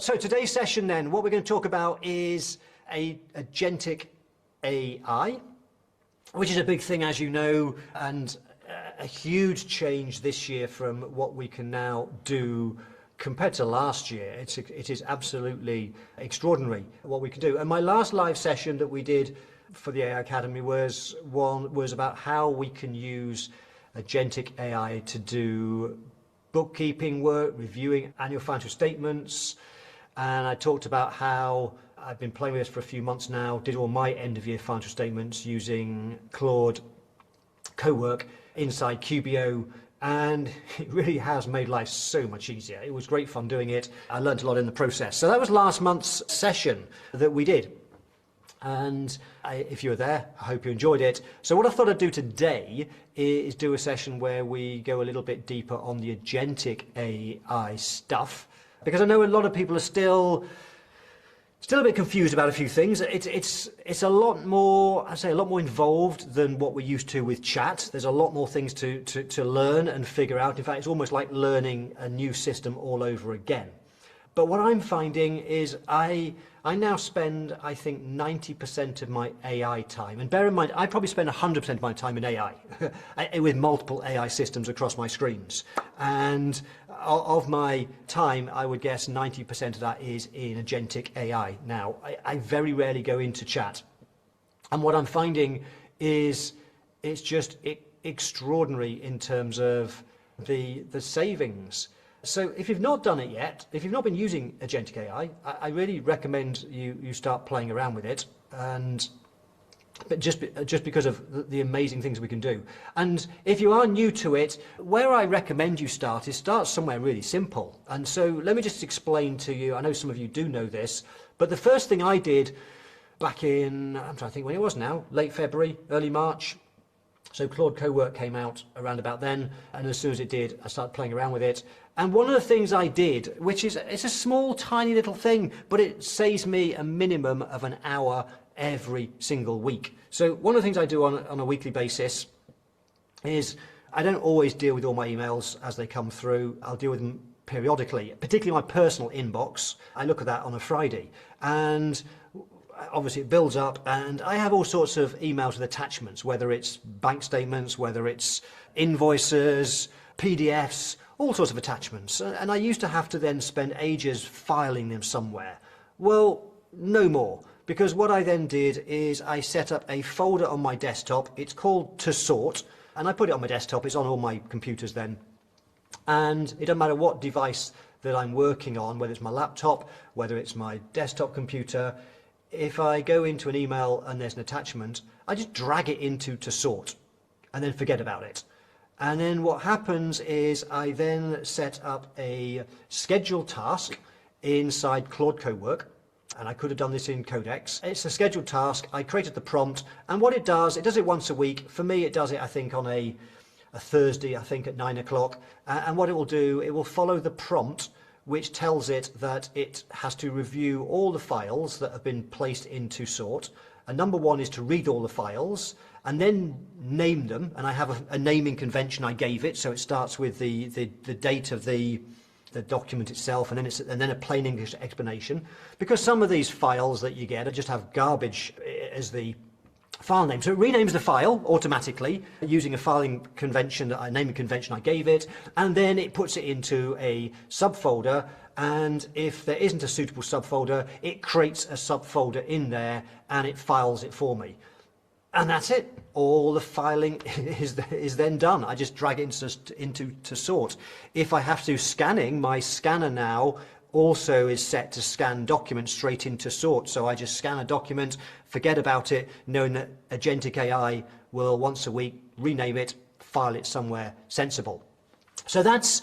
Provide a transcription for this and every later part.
So today's session then, what we're going to talk about is Agentic AI, which is a big thing, as you know, and a huge change this year from what we can now do compared to last year. It is absolutely extraordinary what we can do. And my last live session that we did for the AI Academy was about how we can use Agentic AI to do bookkeeping work, reviewing annual financial statements. And I talked about how I've been playing with this for a few months now, did all my end of year financial statements using Claude Cowork inside QBO, and it really has made life so much easier. It was great fun doing it. I learned a lot in the process. So that was last month's session that we did. And if you were there, I hope you enjoyed it. So what I thought I'd do today is do a session where we go a little bit deeper on the Agentic AI stuff, because I know a lot of people are still a bit confused about a few things. It's a lot more, I'd say, a lot more involved than what we're used to with chat. There's a lot more things to learn and figure out. In fact, it's almost like learning a new system all over again. But what I'm finding is I now spend, I think, 90% of my AI time. And bear in mind, I probably spend 100% of my time in AI, with multiple AI systems across my screens. And of my time, I would guess 90% of that is in Agentic AI. Now, I very rarely go into chat. And what I'm finding is it's just extraordinary in terms of the savings. So if you've not done it yet, if you've not been using Agentic AI, I really recommend you start playing around with it, but just because of the amazing things we can do. And if you are new to it, where I recommend you start somewhere really simple. And so let me just explain to you, I know some of you do know this, but the first thing I did back in, I'm trying to think when it was now, late February, early March. So Claude Cowork came out around about then, and as soon as it did, I started playing around with it. And one of the things I did, which is, it's a small, tiny little thing, but it saves me a minimum of an hour every single week. So one of the things I do on a weekly basis is I don't always deal with all my emails as they come through. I'll deal with them periodically, particularly my personal inbox. I look at that on a Friday, and obviously it builds up, and I have all sorts of emails with attachments, whether it's bank statements, whether it's invoices, PDFs, all sorts of attachments. And I used to have to then spend ages filing them somewhere. Well, no more, because what I then did is I set up a folder on my desktop. It's called To Sort, and I put it on my desktop. It's on all my computers then. And it doesn't matter what device that I'm working on, whether it's my laptop, whether it's my desktop computer. If I go into an email and there's an attachment, I just drag it into To Sort and then forget about it. And then what happens is I then set up a scheduled task inside Claude Cowork, and I could have done this in Codex. It's a scheduled task. I created the prompt, and what it does it once a week. For me, it does it, I think, on a Thursday, I think, at 9 o'clock. And what it will do, it will follow the prompt, which tells it that it has to review all the files that have been placed into sort. And number one is to read all the files and then name them. And I have a naming convention I gave it. So it starts with the date of the document itself, and then a plain English explanation. Because some of these files that you get just have garbage as the file name. So it renames the file automatically using a filing convention, a naming convention I gave it, and then it puts it into a subfolder. And if there isn't a suitable subfolder, it creates a subfolder in there and it files it for me. And that's it. All the filing is then done. I just drag it into To Sort. If I have to scanning, my scanner now also is set to scan documents straight into Sort. So I just scan a document, forget about it, knowing that Agentic AI will once a week rename it, file it somewhere sensible. So that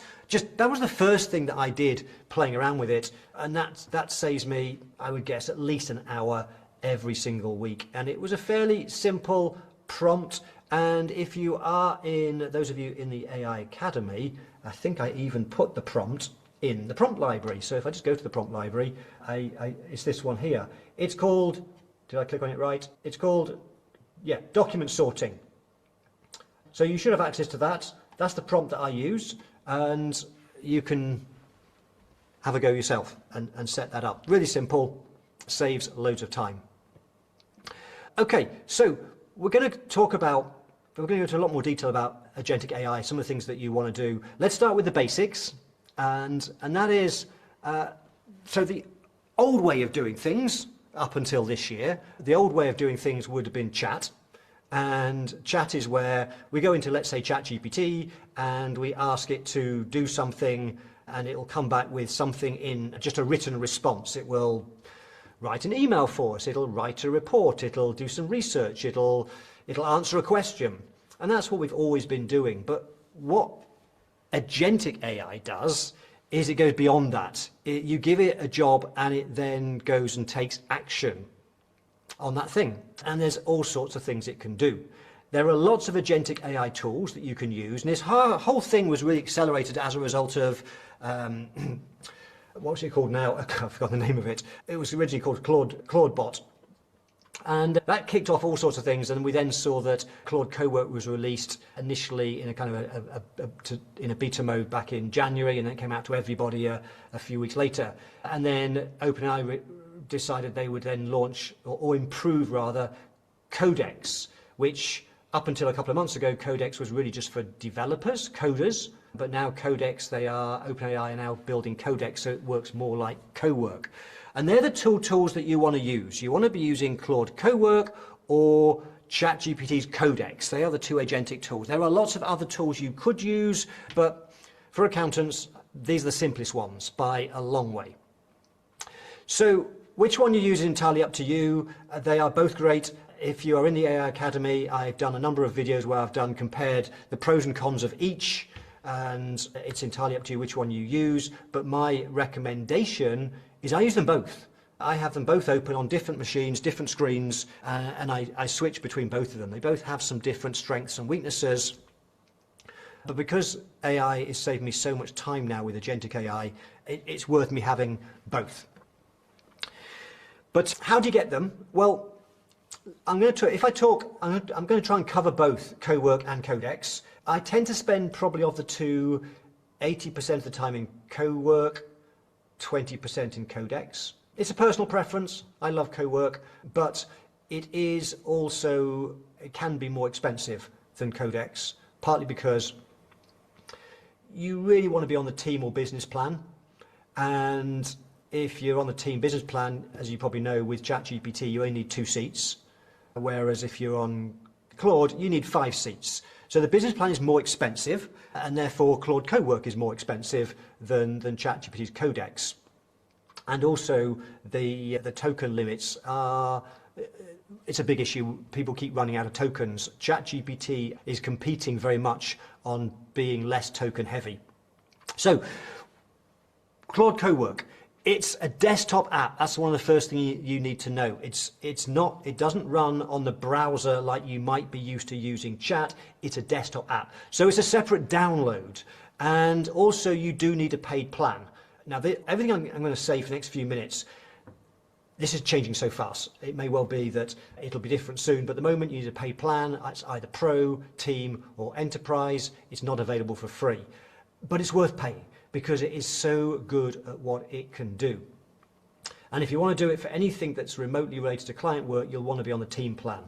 was the first thing that I did playing around with it, and that saves me, I would guess, at least an hour every single week. And it was a fairly simple prompt. And if you are those of you in the AI Academy, I think I even put the prompt in the prompt library. So if I just go to the prompt library, it's this one here. It's called, did I click on it right? It's called, document sorting. So you should have access to that. That's the prompt that I use, and you can have a go yourself and set that up. Really simple, saves loads of time. Okay, so we're going to go into a lot more detail about agentic AI, some of the things that you want to do. Let's start with the basics, and that is, so the old way of doing things up until this year, the old way of doing things would have been chat. And chat is where we go into, let's say, ChatGPT, and we ask it to do something, and it will come back with something in just a written response. It will write an email for us, it'll write a report, it'll do some research, it'll answer a question. And that's what we've always been doing. But what agentic AI does is it goes beyond that. You give it a job and it then goes and takes action on that thing. And there's all sorts of things it can do. There are lots of agentic AI tools that you can use. And this whole thing was really accelerated as a result of, what's it called now? I forgot the name of it. It was originally called Claude Bot. And that kicked off all sorts of things, and we then saw that Claude Cowork was released initially in a kind of in a beta mode back in January, and then it came out to everybody a few weeks later. And then OpenAI decided they would then launch, or improve rather, Codex, which up until a couple of months ago, Codex was really just for developers, coders, but now Codex, OpenAI are now building Codex, so it works more like Cowork. And they're the tools that you want to use. You want to be using Claude Cowork or ChatGPT's Codex. They are the two agentic tools. There are lots of other tools you could use, but for accountants, these are the simplest ones by a long way. So which one you use is entirely up to you. They are both great. If you are in the AI Academy, I've done a number of videos where I've compared the pros and cons of each, and it's entirely up to you which one you use. But my recommendation is I use them both. I have them both open on different machines, different screens, and I switch between both of them. They both have some different strengths and weaknesses. But because AI is saving me so much time now with agentic AI, it's worth me having both. But how do you get them? Well, I'm going to try and cover both Cowork and Codex. I tend to spend probably of the two, 80% of the time in Cowork, 20% in Codex. It's a personal preference. I love Cowork, but it can be more expensive than Codex, partly because you really want to be on the team or business plan. And if you're on the team business plan, as you probably know, with ChatGPT, you only need 2 seats. Whereas if you're on Claude, you need 5 seats. So the business plan is more expensive, and therefore Claude Cowork is more expensive than ChatGPT's Codex. And also the token limits are, it's a big issue. People keep running out of tokens. ChatGPT is competing very much on being less token heavy. So Claude Cowork. It's a desktop app. That's one of the first things you need to know. It doesn't run on the browser like you might be used to using chat. It's a desktop app. So it's a separate download. And also you do need a paid plan. Now, everything I'm going to say for the next few minutes, this is changing so fast. It may well be that it'll be different soon, but at the moment you need a paid plan. It's either Pro, Team, or Enterprise. It's not available for free, but it's worth paying, because it is so good at what it can do. And if you want to do it for anything that's remotely related to client work, you'll want to be on the team plan.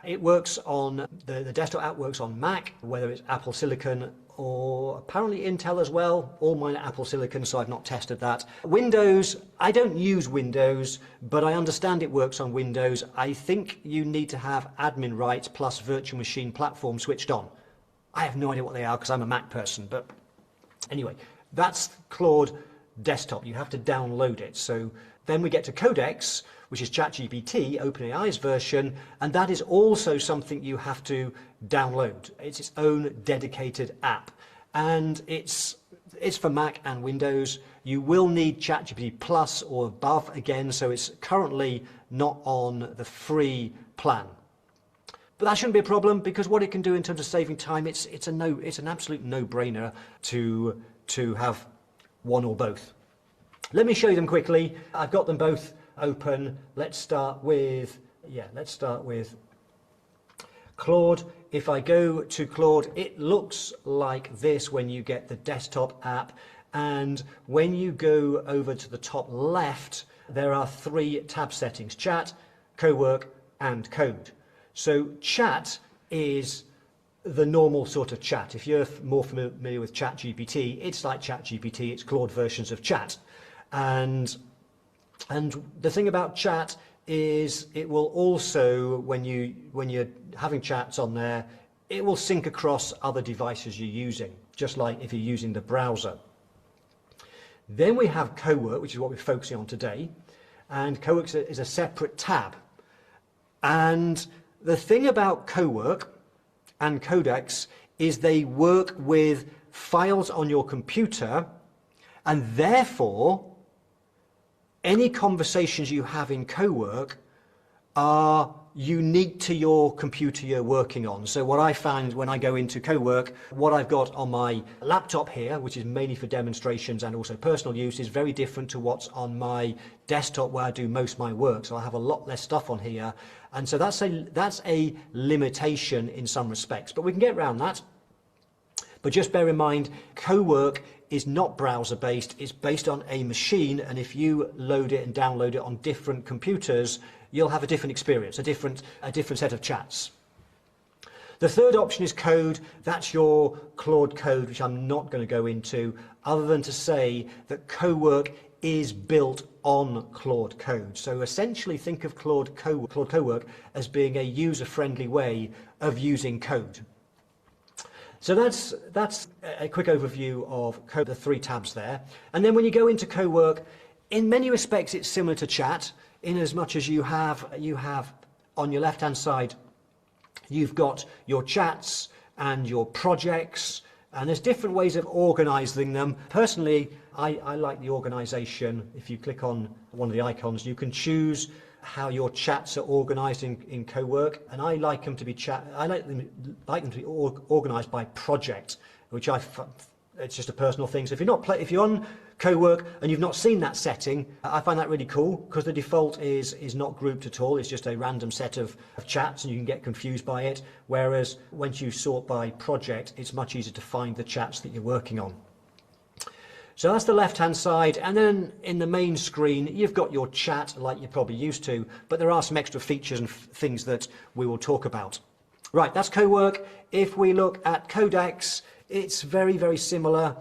It works on, the desktop app works on Mac, whether it's Apple Silicon or apparently Intel as well. All mine are Apple Silicon, so I've not tested that. Windows, I don't use Windows, but I understand it works on Windows. I think you need to have admin rights plus virtual machine platform switched on. I have no idea what they are because I'm a Mac person, but anyway, that's Claude Desktop. You have to download it. So then we get to Codex, which is ChatGPT, OpenAI's version, and that is also something you have to download. It's its own dedicated app, and it's for Mac and Windows. You will need ChatGPT Plus or above again, so it's currently not on the free plan. But that shouldn't be a problem, because what it can do in terms of saving time, it's an absolute no-brainer to have one or both. Let me show you them quickly. I've got them both open. Let's start with Claude. If I go to Claude, it looks like this when you get the desktop app, And when you go over to the top left, there are 3 tab settings: chat, Cowork, and code. So chat is the normal sort of chat. If you're more familiar with ChatGPT, it's like ChatGPT, it's Claude versions of chat. And the thing about chat is it will also, when you're having chats on there, it will sync across other devices you're using, just like if you're using the browser. Then we have Cowork, which is what we're focusing on today, and Cowork is a separate tab. And the thing about Cowork and Codex is they work with files on your computer, and therefore any conversations you have in Cowork are unique to your computer you're working on. So what I find when I go into Cowork, what I've got on my laptop here, which is mainly for demonstrations and also personal use, is very different to what's on my desktop where I do most of my work. So I have a lot less stuff on here. And so that's a limitation in some respects, but we can get around that. But just bear in mind, Cowork is not browser based, it's based on a machine, and if you load it and download it on different computers, you'll have a different experience, a different set of chats. The third option is code. That's your Claude code, which I'm not going to go into, other than to say that Cowork is built on Claude code. So essentially think of Claude Cowork as being a user-friendly way of using code. So that's a quick overview of code, the 3 tabs there. And then when you go into Cowork, in many respects it's similar to chat, in as much as you have on your left-hand side, you've got your chats and your projects, and there's different ways of organizing them. Personally, I like the organization. If you click on one of the icons, you can choose how your chats are organized in Cowork, and I like them to be organized by project, which it's just a personal thing. So if you're on Cowork and you've not seen that setting, I find that really cool, because the default is not grouped at all. It's just a random set of chats, and you can get confused by it. Whereas once you sort by project, it's much easier to find the chats that you're working on. So that's the left-hand side, and then in the main screen, you've got your chat like you're probably used to, but there are some extra features and things that we will talk about. Right, that's Cowork. If we look at Codex, it's very, very similar.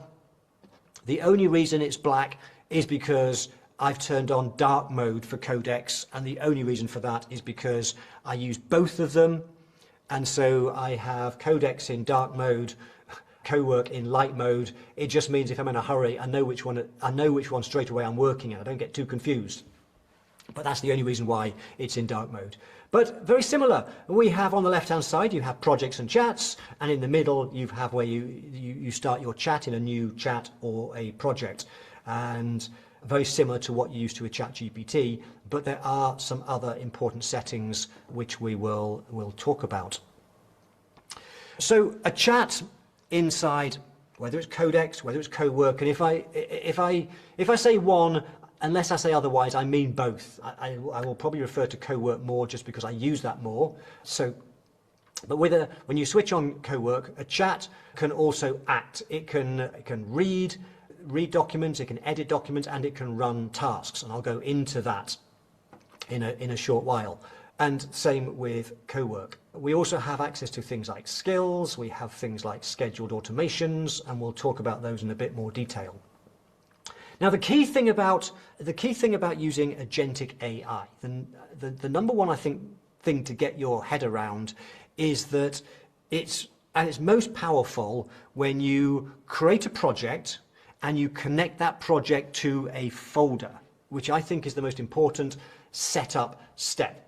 The only reason it's black is because I've turned on dark mode for Codex, and the only reason for that is because I use both of them, and so I have Codex in dark mode, Cowork in light mode. It just means if I'm in a hurry, I know which one straight away I'm working at. I don't get too confused. But that's the only reason why it's in dark mode. But very similar. We have on the left-hand side, you have projects and chats, and in the middle, you have where you start your chat in a new chat or a project. And very similar to what you used to with ChatGPT, but there are some other important settings which we'll talk about. So a chat inside, whether it's Codex, whether it's Cowork, and if I say one, unless I say otherwise, I mean both. I will probably refer to Cowork more just because I use that more. So, but when you switch on Cowork, a chat can also act. It can read documents, it can edit documents, and it can run tasks. And I'll go into that in a short while. And same with Cowork. We also have access to things like skills, we have things like scheduled automations, and we'll talk about those in a bit more detail. Now, the key thing about using Agentic AI, the number one thing to get your head around is that it's most powerful when you create a project and you connect that project to a folder, which I think is the most important setup step.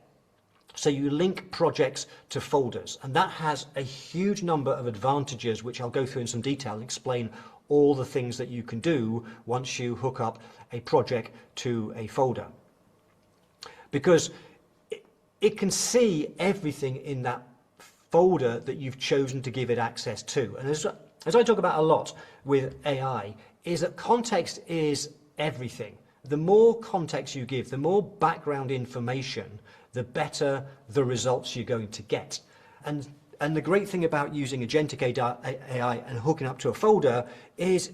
So you link projects to folders, and that has a huge number of advantages, which I'll go through in some detail and explain all the things that you can do once you hook up a project to a folder. Because it can see everything in that folder that you've chosen to give it access to. And as I talk about a lot with AI, is that context is everything. The more context you give, the more background information, the better the results you're going to get. And the great thing about using Agentic AI and hooking up to a folder is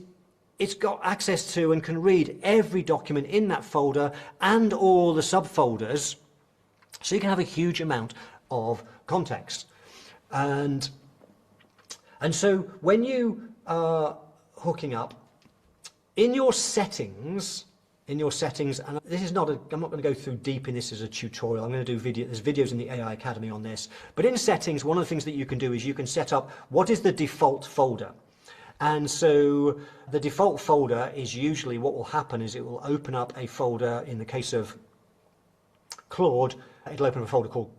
it's got access to and can read every document in that folder and all the subfolders, so you can have a huge amount of context. And so when you are hooking up, in your settings, and this is not I'm not going to go through deep in this as a tutorial. I'm going to do there's videos in the AI Academy on this. But in settings, one of the things that you can do is you can set up what is the default folder. And so the default folder is usually, what will happen is it will open up a folder. In the case of Claude, it'll open up a folder called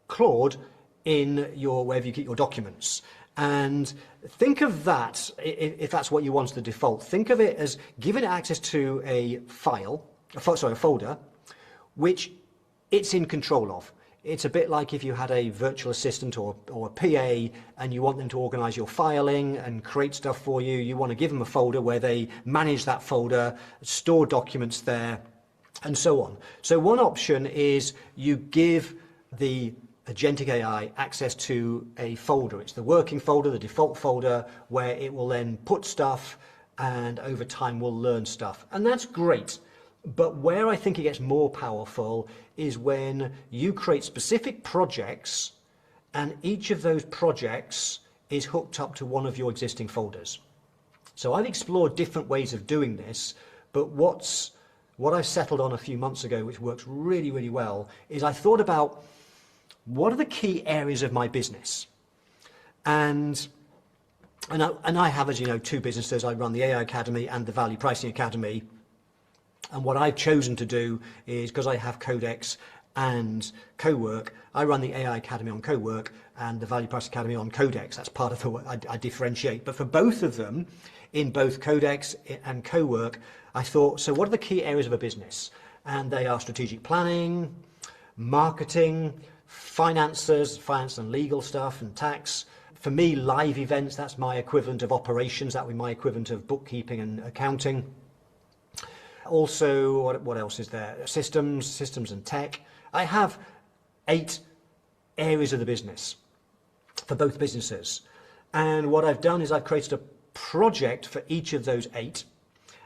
Claude in your, wherever you keep your documents. And think of that, if that's what you want as the default, think of it as giving it access to a folder, which it's in control of. It's a bit like if you had a virtual assistant or a PA and you want them to organize your filing and create stuff for you. You want to give them a folder where they manage that folder, store documents there, and so on. So one option is you give the Agentic AI access to a folder. It's the working folder, the default folder, where it will then put stuff and over time will learn stuff. And that's great. But where I think it gets more powerful is when you create specific projects and each of those projects is hooked up to one of your existing folders. So I've explored different ways of doing this, but what I settled on a few months ago, which works really, really well, is I thought about what are the key areas of my business? And I have, as you know, two businesses. I run the AI Academy and the Value Pricing Academy. And what I've chosen to do is, because I have Codex and Cowork, I run the AI Academy on Cowork and the Value Pricing Academy on Codex. That's part of the way I differentiate. But for both of them, in both Codex and Cowork, I thought, so what are the key areas of a business? And they are strategic planning, marketing, finance and legal stuff, and tax. For me, live events, that's my equivalent of operations. That would be my equivalent of bookkeeping and accounting. Also, what else is there? Systems and tech. I have 8 areas of the business for both businesses. And what I've done is I've created a project for each of those 8.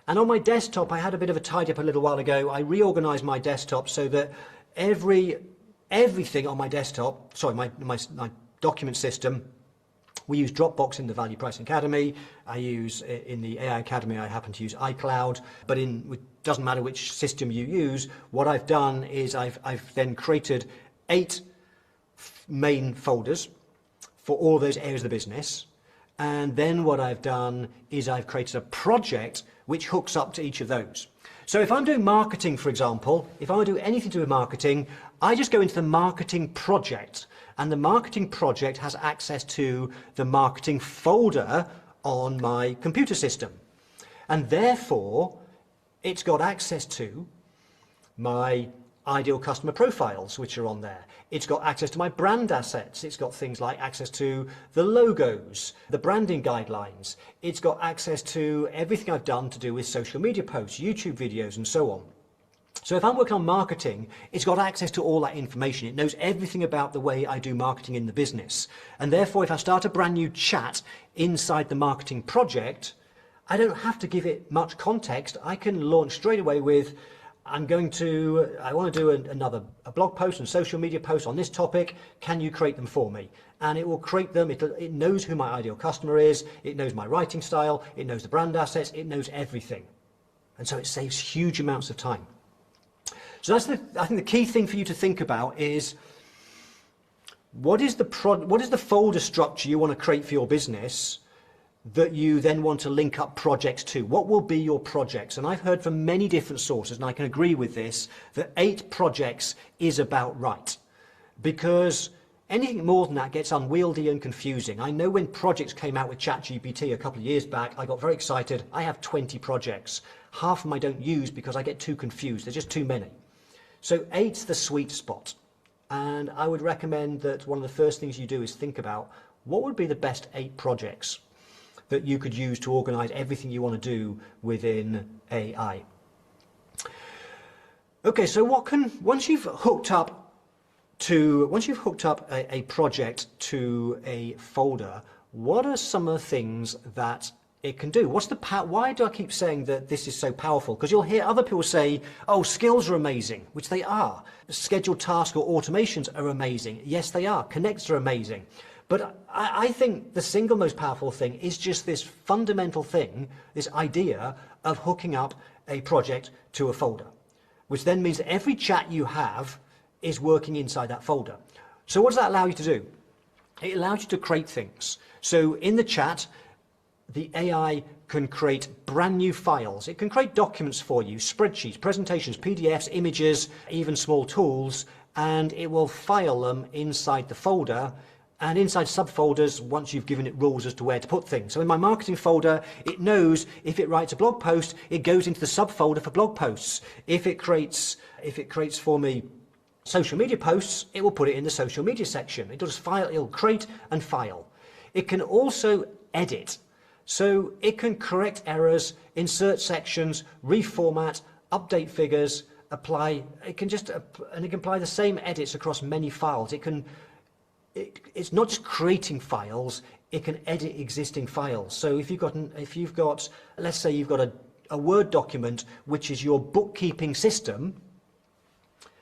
And on my desktop, I had a bit of a tidy up a little while ago. I reorganized my desktop so that everything on my desktop, my document system, we use Dropbox in the Value Pricing Academy. I use in the AI Academy, I happen to use iCloud, but it doesn't matter which system you use. What I've done is I've then created 8 main folders for all those areas of the business. And then what I've done is I've created a project which hooks up to each of those. So if I'm doing marketing, for example, if I want to do anything to do with marketing, I just go into the marketing project, and the marketing project has access to the marketing folder on my computer system. And therefore, it's got access to my ideal customer profiles, which are on there. It's got access to my brand assets. It's got things like access to the logos, the branding guidelines. It's got access to everything I've done to do with social media posts, YouTube videos, and so on. So if I'm working on marketing, it's got access to all that information. It knows everything about the way I do marketing in the business. And therefore, if I start a brand new chat inside the marketing project, I don't have to give it much context. I can launch straight away with, I want to do a blog post and social media post on this topic. Can you create them for me? And it will create them. It knows who my ideal customer is. It knows my writing style. It knows the brand assets. It knows everything. And so it saves huge amounts of time. So I think the key thing for you to think about is what is the folder structure you want to create for your business that you then want to link up projects to? What will be your projects? And I've heard from many different sources, and I can agree with this, that 8 projects is about right. Because anything more than that gets unwieldy and confusing. I know when projects came out with ChatGPT a couple of years back, I got very excited. I have 20 projects. Half of them I don't use because I get too confused. There's just too many. So 8's the sweet spot. And I would recommend that one of the first things you do is think about what would be the best 8 projects that you could use to organize everything you want to do within AI. Okay, so once you've hooked up a project to a folder, what are some of the things that it can do. Why do I keep saying that this is so powerful? Because you'll hear other people say, oh, skills are amazing, which they are. Scheduled tasks or automations are amazing. Yes, they are. Connects are amazing. But I think the single most powerful thing is just this fundamental thing, this idea of hooking up a project to a folder, which then means that every chat you have is working inside that folder. So what does that allow you to do? It allows you to create things. So in the chat, the AI can create brand new files. It can create documents for you, spreadsheets, presentations, PDFs, images, even small tools, and it will file them inside the folder and inside subfolders once you've given it rules as to where to put things. So in my marketing folder, it knows if it writes a blog post, it goes into the subfolder for blog posts. If it creates for me social media posts, it will put it in the social media section. It'll create and file. It can also edit. So it can correct errors, insert sections, reformat, update figures, it can apply the same edits across many files. It's not just creating files, it can edit existing files. So if you've got, let's say you've got a Word document, which is your bookkeeping system,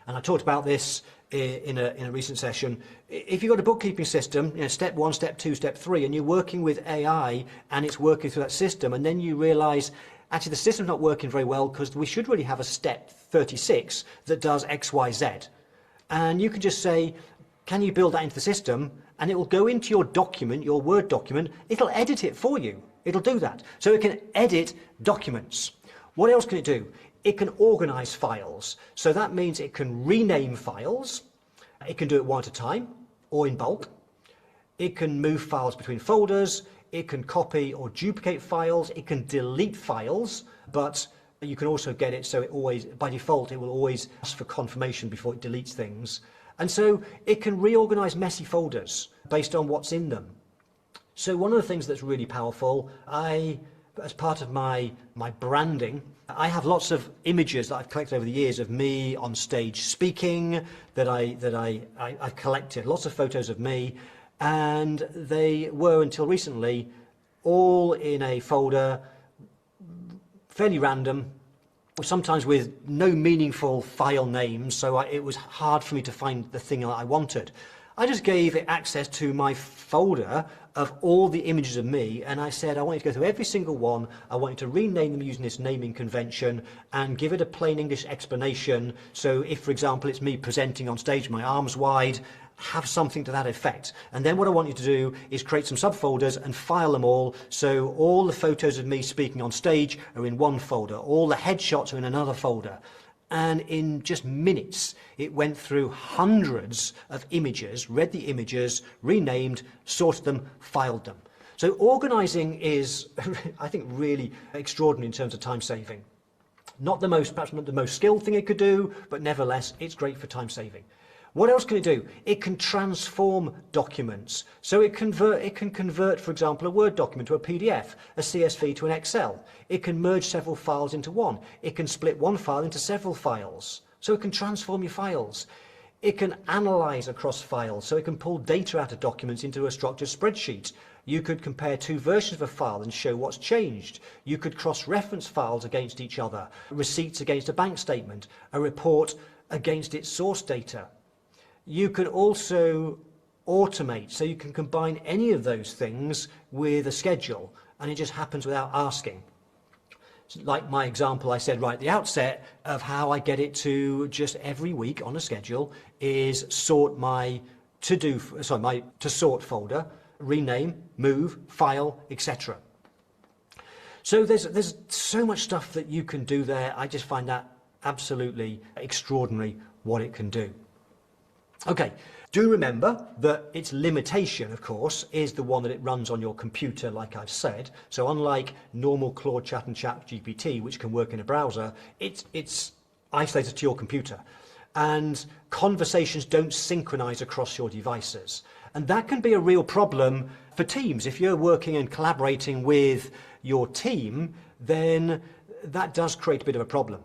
and I talked about this in a recent session. If you've got a bookkeeping system, step 1, step 2, step 3, and you're working with AI and it's working through that system, and then you realize actually the system's not working very well because we should really have a step 36 that does X, Y, Z. And you can just say, can you build that into the system? And it will go into your document, your Word document, it'll edit it for you. It'll do that. So it can edit documents. What else can it do? It can organize files. So that means it can rename files. It can do it one at a time or in bulk. It can move files between folders. It can copy or duplicate files. It can delete files, but you can also get it so it always, by default, it will always ask for confirmation before it deletes things. And so it can reorganize messy folders based on what's in them. So one of the things that's really powerful, as part of my branding, I have lots of images that I've collected over the years of me on stage speaking that I've collected, lots of photos of me, and they were until recently all in a folder, fairly random, sometimes with no meaningful file names, so it was hard for me to find the thing that I wanted. I just gave it access to my folder of all the images of me, and I said I want you to go through every single one. I want you to rename them using this naming convention and give it a plain English explanation. So if, for example, it's me presenting on stage, my arms wide, have something to that effect. And then what I want you to do is create some subfolders and file them all. So all the photos of me speaking on stage are in one folder. All the headshots are in another folder. And in just minutes, it went through hundreds of images, read the images, renamed, sorted them, filed them. So organizing is, I think, really extraordinary in terms of time saving. Perhaps not the most skilled thing it could do, but nevertheless, it's great for time saving. What else can it do? It can transform documents. So it can convert, for example, a Word document to a PDF, a CSV to an Excel. It can merge several files into one. It can split one file into several files. So it can transform your files. It can analyze across files. So it can pull data out of documents into a structured spreadsheet. You could compare two versions of a file and show what's changed. You could cross-reference files against each other, receipts against a bank statement, a report against its source data. You can also automate, so you can combine any of those things with a schedule, and it just happens without asking. Like my example I said right at the outset of how I get it to just every week on a schedule is sort my to sort folder, rename, move, file, etc. So there's so much stuff that you can do there. I just find that absolutely extraordinary what it can do. Okay, do remember that its limitation, of course, is the one that it runs on your computer, like I've said. So unlike normal Claude Chat and ChatGPT, which can work in a browser, it's isolated to your computer. And conversations don't synchronize across your devices. And that can be a real problem for teams. If you're working and collaborating with your team, then that does create a bit of a problem.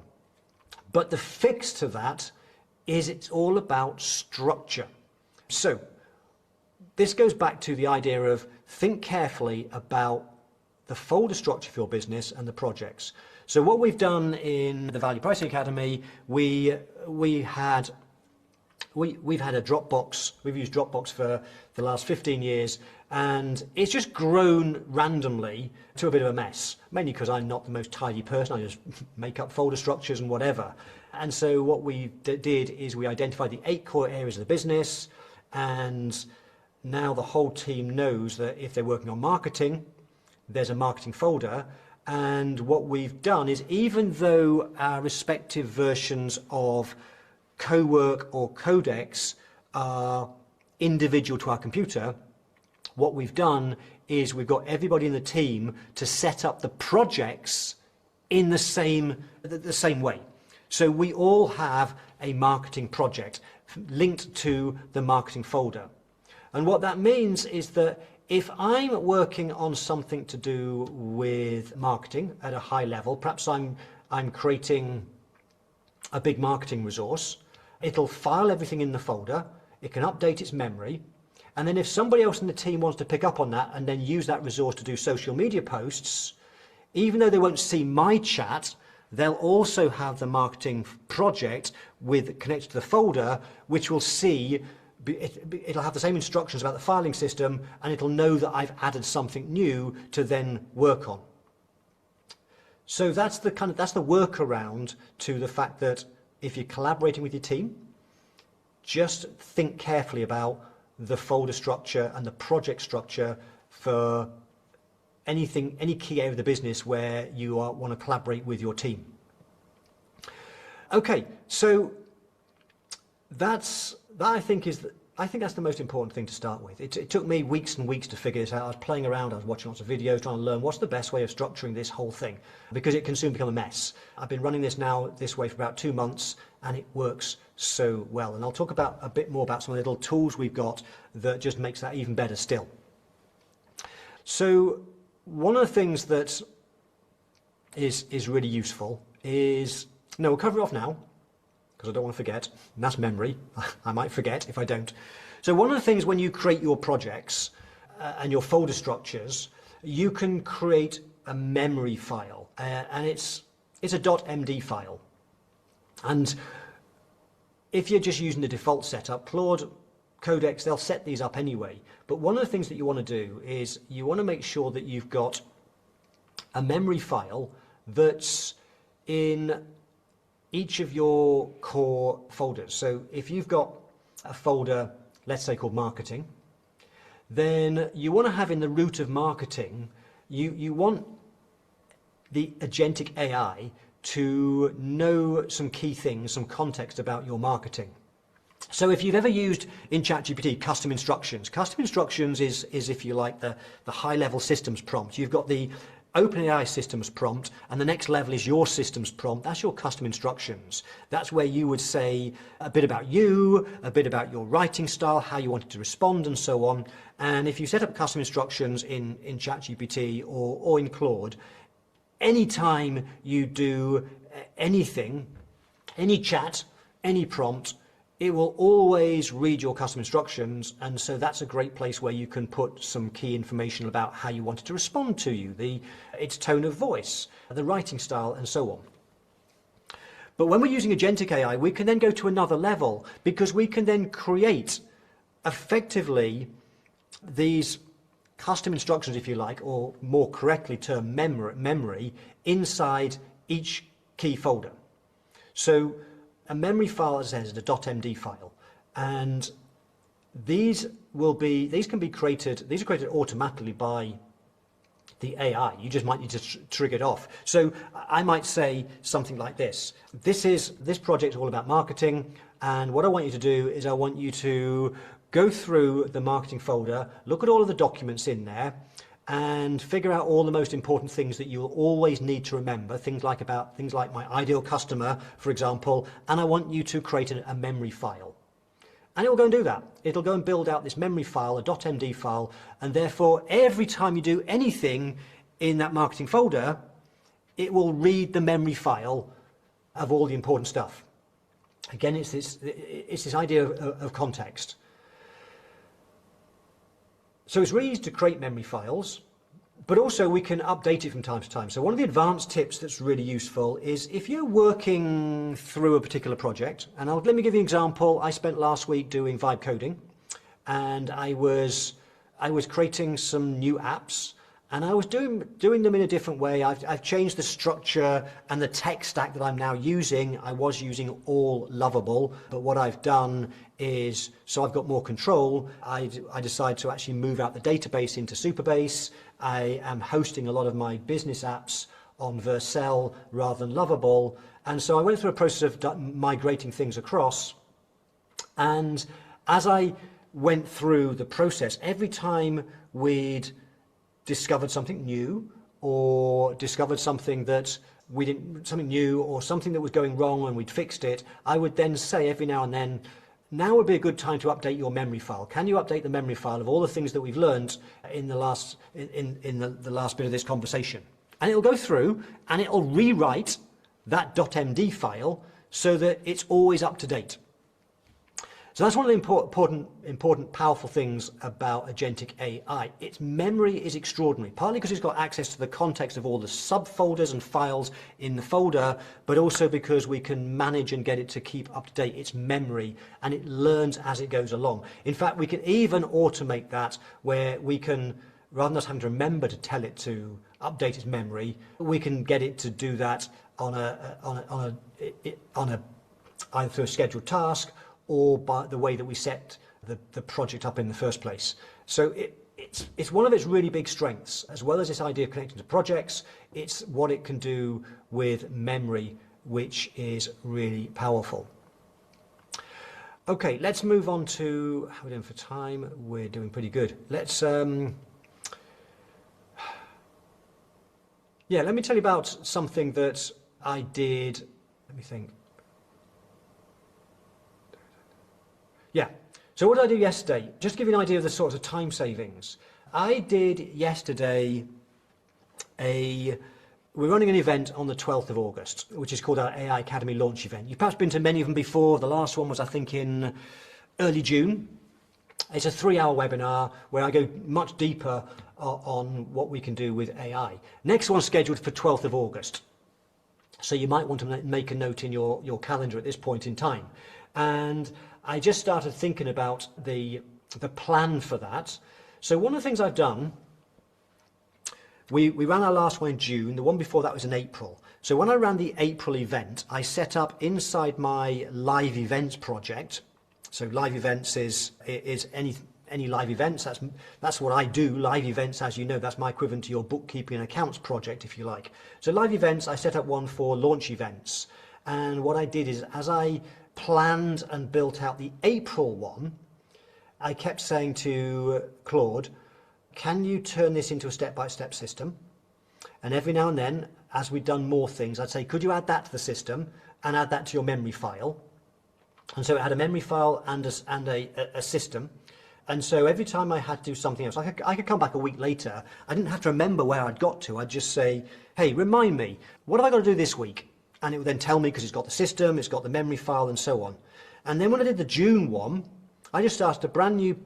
But the fix to that is it's all about structure. So this goes back to the idea of think carefully about the folder structure for your business and the projects. So what we've done in the Value Pricing Academy, we've had a Dropbox. We've used Dropbox for the last 15 years, and it's just grown randomly to a bit of a mess, mainly because I'm not the most tidy person. I just make up folder structures and whatever. And so what we did is we identified the 8 core areas of the business, and now the whole team knows that if they're working on marketing, there's a marketing folder. And what we've done is, even though our respective versions of Cowork or Codex are individual to our computer, what we've done is we've got everybody in the team to set up the projects in the same way. So we all have a marketing project linked to the marketing folder. And what that means is that if I'm working on something to do with marketing at a high level, perhaps I'm creating a big marketing resource, it'll file everything in the folder, it can update its memory, and then if somebody else in the team wants to pick up on that and then use that resource to do social media posts, even though they won't see my chat, they'll also have the marketing project connected to the folder, which will see, it'll have the same instructions about the filing system, and it'll know that I've added something new to then work on. So that's the workaround to the fact that if you're collaborating with your team, just think carefully about the folder structure and the project structure for any key area of the business where you want to collaborate with your team. Okay, so I think that's the most important thing to start with. It took me weeks and weeks to figure this out. I was playing around, I was watching lots of videos, trying to learn what's the best way of structuring this whole thing, because it can soon become a mess. I've been running this way for about 2 months, and it works so well. And I'll talk a bit more about some of the little tools we've got that just makes that even better still. So one of the things that is really useful is, we'll cover it off now, because I don't want to forget, and that's memory. I might forget if I don't. So one of the things when you create your projects and your folder structures, you can create a memory file, and it's a .md file. And if you're just using the default setup, Claude, Codex, they'll set these up anyway. But one of the things that you want to do is you want to make sure that you've got a memory file that's in each of your core folders. So if you've got a folder, let's say called marketing, then you want to have in the root of marketing, you want the Agentic AI to know some key things, some context about your marketing. So if you've ever used in ChatGPT custom instructions is, if you like, the high-level systems prompt. You've got the OpenAI systems prompt, and the next level is your systems prompt. That's your custom instructions. That's where you would say a bit about you, a bit about your writing style, how you wanted to respond, and so on. And if you set up custom instructions in ChatGPT or in Claude, anytime you do anything, any chat, any prompt, it will always read your custom instructions, and so that's a great place where you can put some key information about how you want it to respond to you, its tone of voice, the writing style, and so on. But when we're using Agentic AI, we can then go to another level, because we can then create effectively these custom instructions, if you like, or more correctly termed memory, inside each key folder. So a memory file, as I said, is a .md file, and these are created automatically by the AI. You just might need to trigger it off. So I might say something like this. This project is all about marketing, and what I want you to do is I want you to go through the marketing folder, look at all of the documents in there, and figure out all the most important things that you'll always need to remember, things like my ideal customer, for example, and I want you to create a memory file. And it will go and do that. It'll go and build out this memory file, a .md file, and therefore every time you do anything in that marketing folder, it will read the memory file of all the important stuff. Again, it's this idea of context. So it's really easy to create memory files, But also we can update it from time to time. So one of the advanced tips that's really useful is if you're working through a particular project, and let me give you an example. I spent last week doing vibe coding, and I was creating some new apps, and I was doing them in a different way. I've changed the structure and the tech stack that I'm now using. I was using all Lovable, but what I've done is, so I've got more control, I decided to actually move out the database into Supabase. I am hosting a lot of my business apps on Vercel rather than Lovable. And so I went through a process of migrating things across. And as I went through the process, every time we'd discovered something new or discovered something that something new or something that was going wrong and we'd fixed it, I would then say every now and then, now would be a good time to update your memory file. Can you update the memory file of all the things that we've learned in the last bit of this conversation? And it'll go through and it'll rewrite that .md file so that it's always up to date. So that's one of the important, powerful things about Agentic AI. Its memory is extraordinary, partly because it's got access to the context of all the subfolders and files in the folder, but also because we can manage and get it to keep up to date its memory, and it learns as it goes along. In fact, we can even automate that where we can, rather than us having to remember to tell it to update its memory, we can get it to do that either through a scheduled task or by the way that we set the project up in the first place. So it's one of its really big strengths, as well as this idea of connecting to projects. It's what it can do with memory, which is really powerful. Okay, let's move on to, how are we doing for time? We're doing pretty good. Let's, let me tell you about something that I did, let me think. Yeah, so what did I do yesterday? Just to give you an idea of the sorts of time savings. I did yesterday we're running an event on the 12th of August, which is called our AI Academy launch event. You've perhaps been to many of them before. The last one was, I think, in early June. It's a 3-hour webinar where I go much deeper on what we can do with AI. Next one's scheduled for 12th of August. So you might want to make a note in your calendar at this point in time. And I just started thinking about the plan for that. So one of the things I've done, we ran our last one in June, the one before that was in April. So when I ran the April event, I set up inside my live events project. So live events is any live events, that's what I do. Live events, as you know, that's my equivalent to your bookkeeping and accounts project, if you like. So live events, I set up one for launch events. And what I did is, as I planned and built out the April one, I kept saying to Claude, can you turn this into a step-by-step system? And every now and then, as we'd done more things, I'd say, could you add that to the system and add that to your memory file? And so it had a memory file and a system. And so every time I had to do something else, I could come back a week later. I didn't have to remember where I'd got to. I'd just say, hey, remind me, what have I got to do this week? And it would then tell me, because it's got the system, it's got the memory file, and so on. And then when I did the June one, I just started a brand new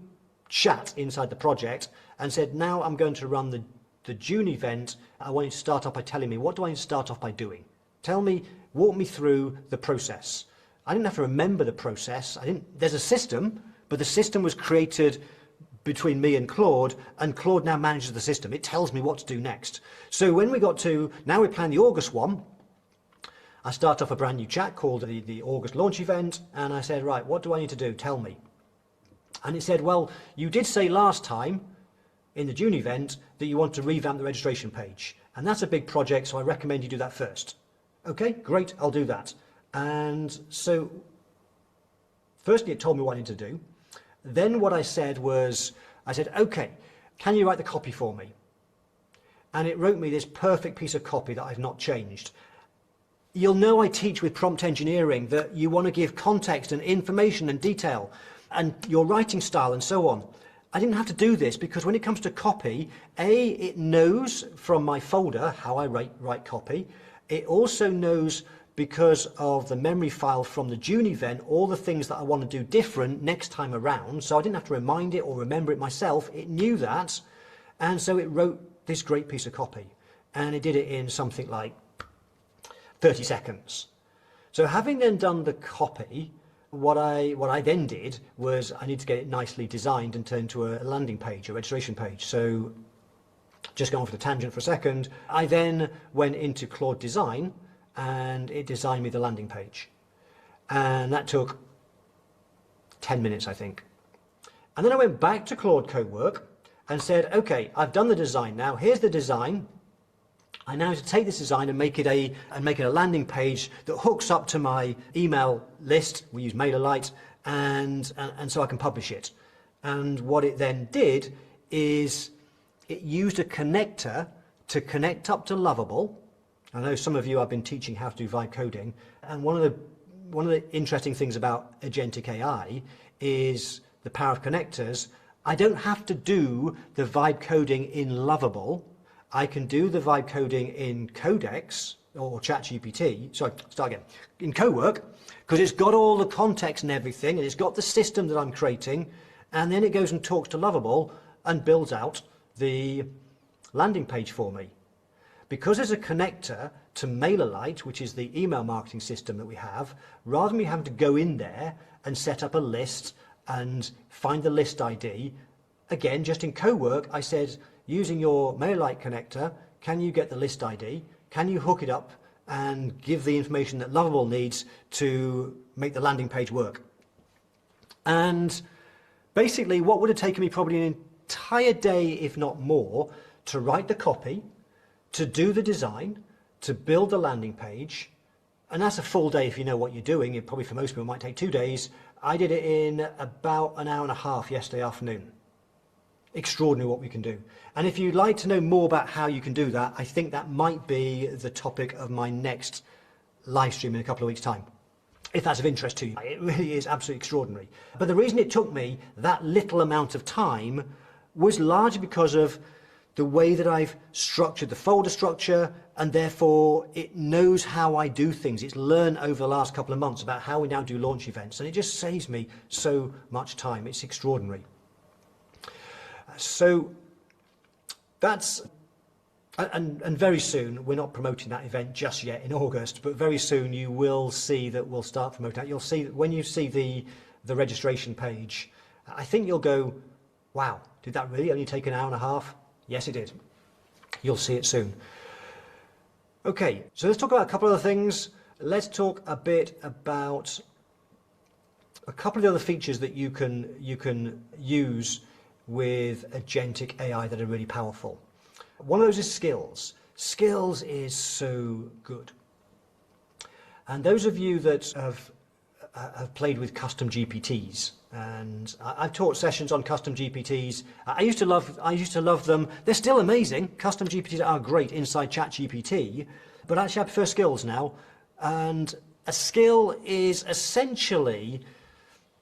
chat inside the project and said, now I'm going to run the June event. I want you to start off by telling me, what do I need to start off by doing? Tell me, walk me through the process. I didn't have to remember the process. There's a system, but the system was created between me and Claude now manages the system. It tells me what to do next. So when we got to, now we're planning the August one, I start off a brand new chat called the August launch event, and I said, right, what do I need to do? Tell me. And it said, well, you did say last time in the June event that you want to revamp the registration page. And that's a big project, so I recommend you do that first. Okay, great, I'll do that. And so, firstly, it told me what I needed to do. Then what I said was, okay, can you write the copy for me? And it wrote me this perfect piece of copy that I've not changed. You'll know I teach with prompt engineering that you want to give context and information and detail and your writing style and so on. I didn't have to do this because when it comes to copy, it knows from my folder how I write copy. It also knows, because of the memory file from the June event, all the things that I want to do different next time around. So I didn't have to remind it or remember it myself. It knew that. And so it wrote this great piece of copy. And it did it in something like 30 seconds. So having then done the copy, what I then did was I need to get it nicely designed and turned to a landing page, a registration page. So just going off the tangent for a second, I then went into Claude Design and it designed me the landing page. And that took 10 minutes, I think. And then I went back to Claude Cowork and said, okay, I've done the design now. Here's the design. I now have to take this design and make it a landing page that hooks up to my email list. We use MailerLite, and so I can publish it. And what it then did is it used a connector to connect up to Lovable. I know some of you I've been teaching how to do vibe coding, and one of the interesting things about Agentic AI is the power of connectors. I don't have to do the vibe coding in Lovable. I can do the vibe coding in Codex or ChatGPT, sorry, start again, in Cowork, because it's got all the context and everything, and it's got the system that I'm creating, and then it goes and talks to Lovable and builds out the landing page for me. Because there's a connector to MailerLite, which is the email marketing system that we have, rather than me having to go in there and set up a list and find the list ID, again, just in Cowork, I said, using your MailerLite connector, can you get the list ID? Can you hook it up and give the information that Lovable needs to make the landing page work? And basically what would have taken me probably an entire day, if not more, to write the copy, to do the design, to build the landing page, and that's a full day if you know what you're doing. It probably for most people might take 2 days. I did it in about an hour and a half yesterday afternoon. Extraordinary what we can do. And if you'd like to know more about how you can do that, I think that might be the topic of my next live stream in a couple of weeks' time, if that's of interest to you. It really is absolutely extraordinary. But the reason it took me that little amount of time was largely because of the way that I've structured the folder structure, and therefore it knows how I do things. It's learned over the last couple of months about how we now do launch events, and it just saves me so much time. It's extraordinary. So that's, and very soon, we're not promoting that event just yet in August, but very soon you will see that we'll start promoting that. You'll see that when you see the registration page, I think you'll go, wow, did that really only take an hour and a half? Yes, it did. You'll see it soon. Okay, so let's talk about a couple of other things. Let's talk a bit about a couple of the other features that you can use with Agentic AI that are really powerful. One of those is skills. Skills is so good. And those of you that have played with custom GPTs, and I've taught sessions on custom GPTs. I used to love them. They're still amazing. Custom GPTs are great inside ChatGPT, but actually I prefer skills now. And a skill is essentially,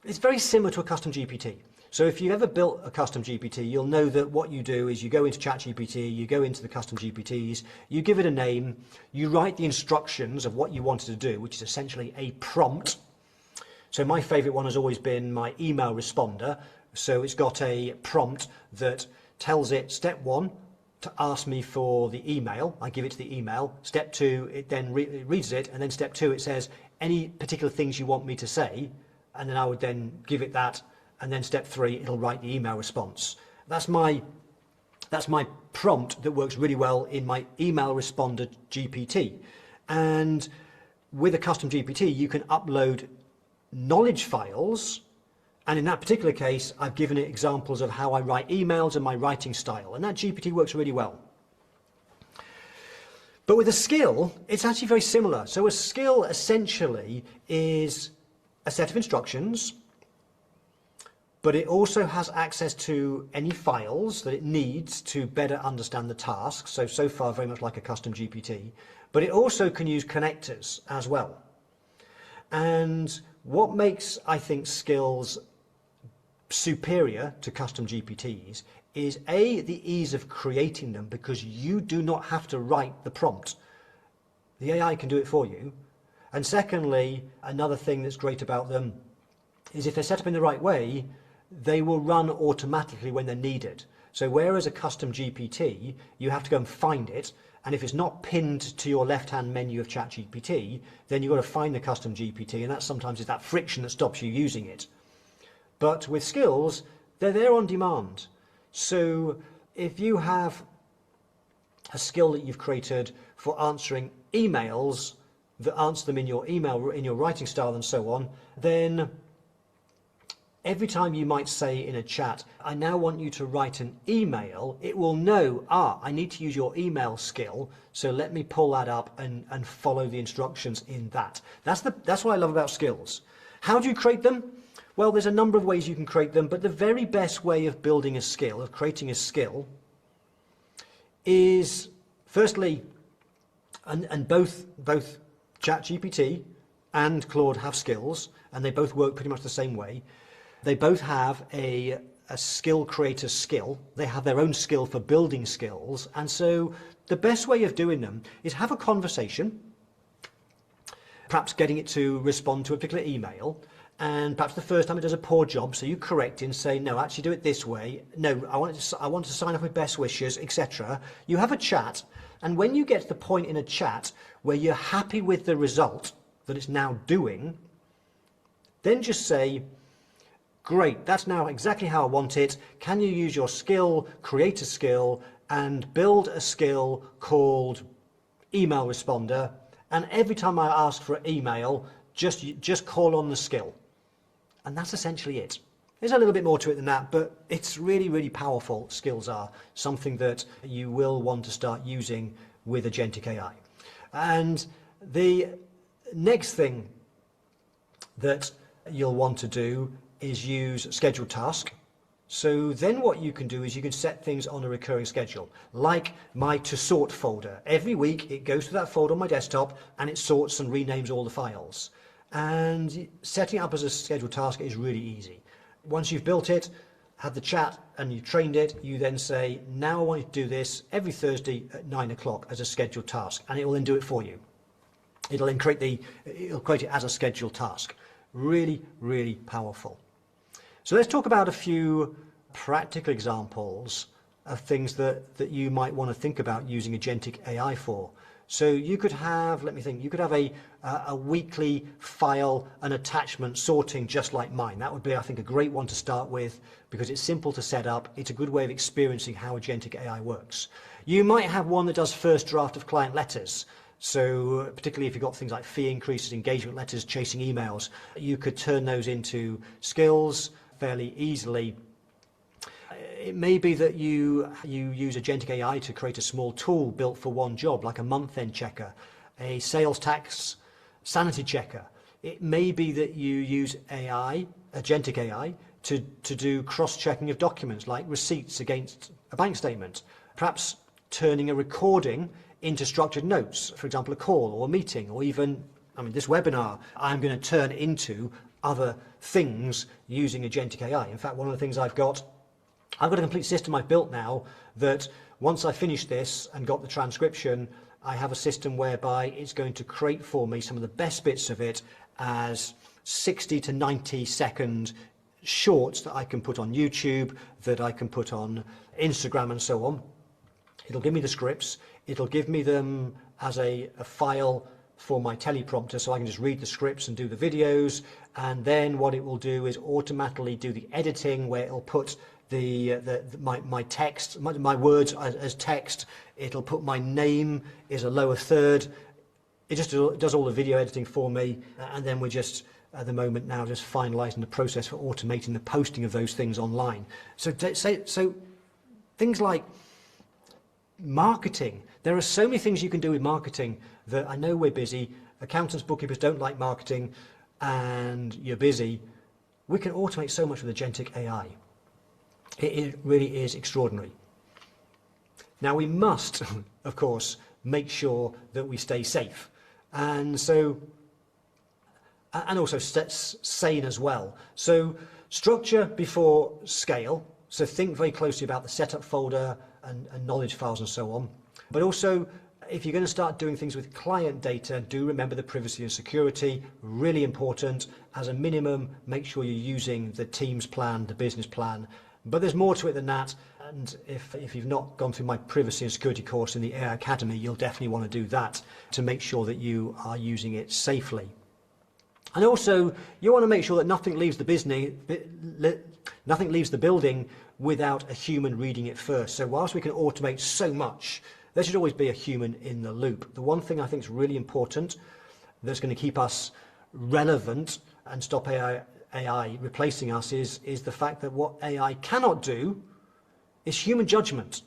it's very similar to a custom GPT. So if you've ever built a custom GPT, you'll know that what you do is you go into ChatGPT, you go into the custom GPTs, you give it a name, you write the instructions of what you wanted to do, which is essentially a prompt. So my favorite one has always been my email responder. So it's got a prompt that tells it, step 1, to ask me for the email. I give it to the email. Step 2, it then reads it. And then step 2, it says, any particular things you want me to say. And then I would then give it that. And then step 3, it'll write the email response. That's my prompt that works really well in my email responder GPT. And with a custom GPT, you can upload knowledge files, and in that particular case I've given it examples of how I write emails and my writing style, and that GPT works really well. But with a skill, it's actually very similar. So a skill essentially is a set of instructions, but it also has access to any files that it needs to better understand the task. So far very much like a custom GPT, but it also can use connectors as well. And what makes, I think, skills superior to custom GPTs is A, the ease of creating them, because you do not have to write the prompt. The AI can do it for you. And secondly, another thing that's great about them is if they're set up in the right way, they will run automatically when they're needed. So whereas a custom GPT, you have to go and find it, and if it's not pinned to your left-hand menu of ChatGPT, then you've got to find the custom GPT, and that sometimes is that friction that stops you using it. But with skills, they're there on demand. So if you have a skill that you've created for answering emails that answer them in your email, in your writing style and so on, then every time you might say in a chat, I now want you to write an email, it will know, I need to use your email skill, so let me pull that up and follow the instructions in that. That's what I love about skills. How do you create them? Well, there's a number of ways you can create them, but the very best way of building a skill, of creating a skill, is firstly, and both ChatGPT and Claude have skills, and they both work pretty much the same way. They both have a skill creator skill. They have their own skill for building skills. And so the best way of doing them is have a conversation, perhaps getting it to respond to a particular email. And perhaps the first time it does a poor job, so you correct it and say, no, actually do it this way. No, I want to sign off with best wishes, etc. You have a chat. And when you get to the point in a chat where you're happy with the result that it's now doing, then just say, great, that's now exactly how I want it. Can you use your skill, create a skill, and build a skill called email responder? And every time I ask for an email, just call on the skill. And that's essentially it. There's a little bit more to it than that, but it's really, really powerful. Skills are something that you will want to start using with Agentic AI. And the next thing that you'll want to do is use scheduled task. So then what you can do is you can set things on a recurring schedule, like my to sort folder. Every week it goes to that folder on my desktop and it sorts and renames all the files. And setting it up as a scheduled task is really easy. Once you've built it, had the chat and you've trained it, you then say, now I want you to do this every Thursday at 9 o'clock as a scheduled task, and it will then do it for you. It'll create it as a scheduled task. Really, really powerful. So let's talk about a few practical examples of things that you might want to think about using Agentic AI for. So you could have, let me think, you could have a weekly file and attachment sorting just like mine. That would be, I think, a great one to start with because it's simple to set up. It's a good way of experiencing how Agentic AI works. You might have one that does first draft of client letters. So particularly if you've got things like fee increases, engagement letters, chasing emails, you could turn those into skills fairly easily. It may be that you use Agentic AI to create a small tool built for one job, like a month-end checker, a sales tax sanity checker. It may be that you use AI, Agentic AI, to do cross-checking of documents, like receipts against a bank statement. Perhaps turning a recording into structured notes, for example, a call or a meeting, or even, this webinar, I'm going to turn into other things using Agentic AI. In fact, one of the things I've got a complete system I've built now that once I finish this and got the transcription, I have a system whereby it's going to create for me some of the best bits of it as 60 to 90 second shorts that I can put on YouTube, that I can put on Instagram and so on. It'll give me the scripts. It'll give me them as a file for my teleprompter so I can just read the scripts and do the videos. And then what it will do is automatically do the editing where it'll put my text, my words as text. It'll put my name as a lower third. It just does all the video editing for me, and then we're just at the moment now just finalising the process for automating the posting of those things online. So things like marketing. There are so many things you can do with marketing that I know we're busy. Accountants, bookkeepers don't like marketing, and you're busy. We can automate so much with Agentic AI. It really is extraordinary. Now we must, of course, make sure that we stay safe, and also sane as well. So structure before scale. So think very closely about the setup folder and knowledge files and so on. But also, if you're going to start doing things with client data, do remember the privacy and security, really important. As a minimum, make sure you're using the Teams plan, the business plan. But there's more to it than that. And if you've not gone through my privacy and security course in the AI Academy, you'll definitely want to do that to make sure that you are using it safely. And also, you want to make sure that nothing leaves the building without a human reading it first. So whilst we can automate so much, there should always be a human in the loop. The one thing I think is really important that's going to keep us relevant and stop AI replacing us is the fact that what AI cannot do is human judgment.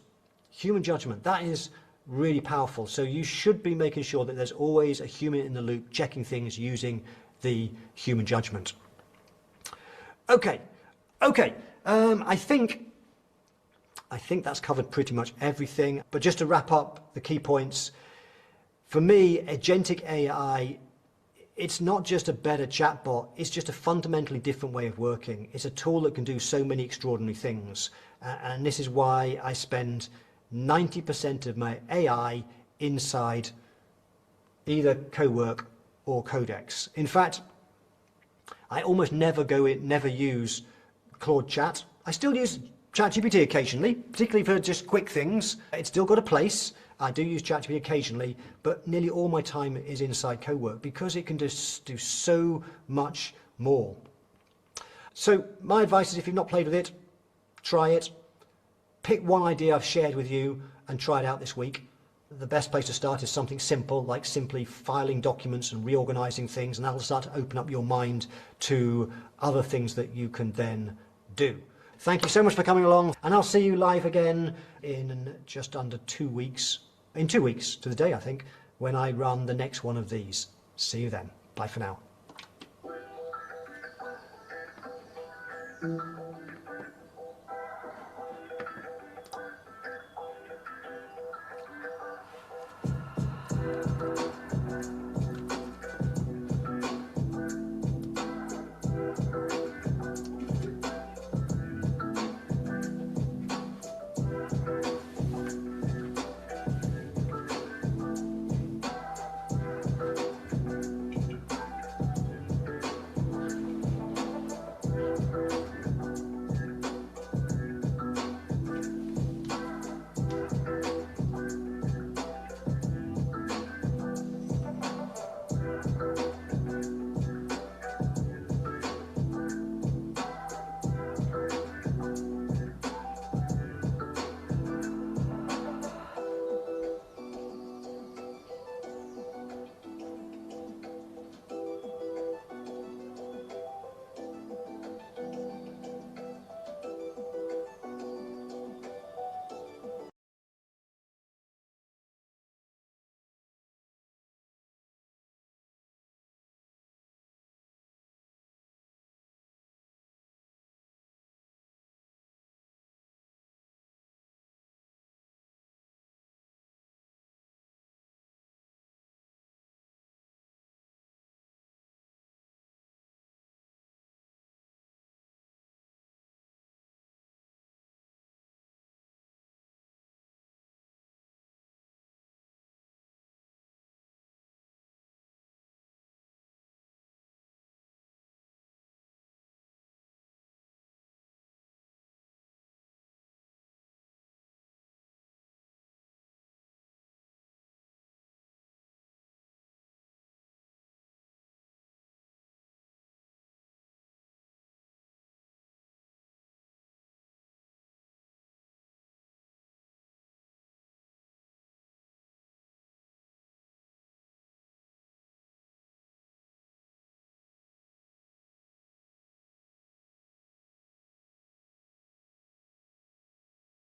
Human judgment, that is really powerful. So you should be making sure that there's always a human in the loop checking things using the human judgment. Okay. I think that's covered pretty much everything. But just to wrap up the key points, for me, Agentic AI, it's not just a better chatbot, it's just a fundamentally different way of working. It's a tool that can do so many extraordinary things. And this is why I spend 90% of my AI inside either Cowork or Codex. In fact, I almost never use Claude Chat. I still use ChatGPT occasionally, particularly for just quick things. It's still got a place. I do use ChatGPT occasionally, but nearly all my time is inside Cowork because it can just do so much more. So my advice is, if you've not played with it, try it. Pick one idea I've shared with you and try it out this week. The best place to start is something simple, like simply filing documents and reorganizing things, and that'll start to open up your mind to other things that you can then do. Thank you so much for coming along, and I'll see you live again in just under 2 weeks. In 2 weeks to the day, I think, when I run the next one of these. See you then. Bye for now.